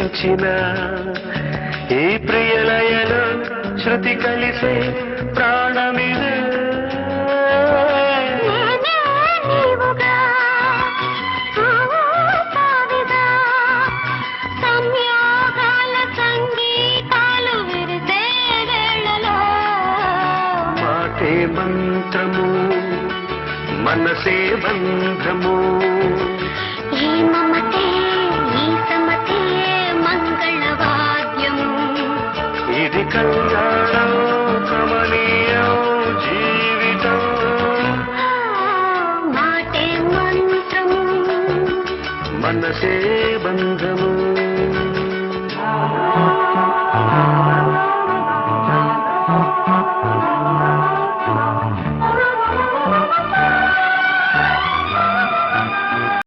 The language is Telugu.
మించిన ఈ ప్రియలయలో శృతి కలిసే ప్రాణమిదే మంత్రము మనసే బంధము ఈ మమతే ఈ సమతే మంగళవాద్యము ఇది కళ్యాణం కమనీయం జీవితం మాటే మంత్రము మనసే బంధము